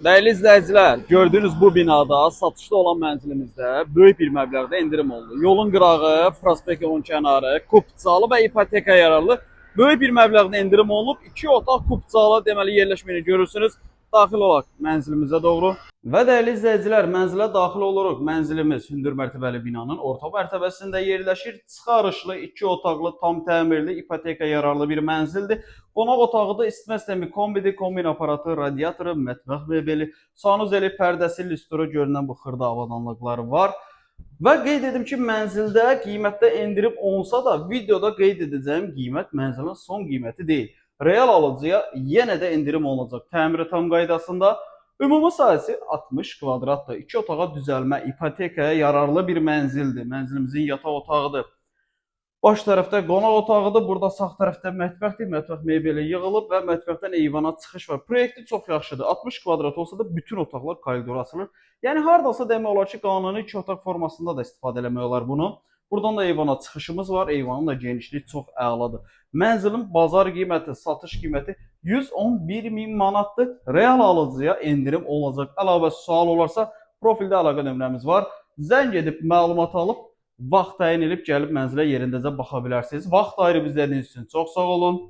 Değerli izləyicilər, gördüğünüz bu binada satışda olan mənzilimizdə böyük bir məbləğdə indirim oldu. Yolun qırağı, prospekt yolun kənarı, kupçalı və ipoteka yararlı böyük bir məbləğdə indirim olunub. 2 otaq kupçalı deməli yerləşməni görürsünüz. Daxil olaq mənzilimizə doğru. Və dəyərli izləyicilər, mənzilə daxil oluruq. Mənzilimiz hündür mərtəbəli binanın orta mərtəbəsində yerləşir. Çıxarışlı, 2 otaqlı, tam təmirli, ipoteka yararlı bir mənzildir. Qonaq otağı da isitmə sistemi kombidir, kombin aparatı, radiatoru, mətbəx mebeli, sanuzeli, pərdəsi, lüstru görünən bu xırda avadanlıqları var. Və qeyd edim ki, mənzildə qiymətdə endirim olsa da, videoda qeyd edəcəyim qiymət mənzilin son qiyməti deyil. Real alıcıya yenə də endirim olunacaq. Təmiri tam qaydasında. Ümumi sahəsi 60 kvadratdır. 2 otağa düzəlmə, ipotekaya yararlı bir mənzildir. Mənzilimizin yataq otağıdır. Baş tərəfdə qonaq otağıdır. Burada sağ tərəfdə mətbəxdir. Mətbəx mebeli yığılıb və mətbəxdən eyvana çıxış var. Proyekti çox yaxşıdır. 60 kvadrat olsa da bütün otaqlar koridora açılır. Yəni hardasa demək olar ki, qanuni 2 otaq formasında da istifadə etmək olar bunu. Buradan da eyvana çıxışımız var. Eyvanın da genişliyi çox əladır. Mənzilin bazar qiyməti, satış qiyməti 111 min manatdır. Real alıcıya endirim olacaq. Əlavə sual olarsa profildə əlaqə nömrəmiz var. Zəng edib məlumat alıb vaxt təyin edib gəlib mənzilə yerindəcə baxa bilərsiniz. Vaxt ayırıb izlədiyiniz üçün çox sağ olun.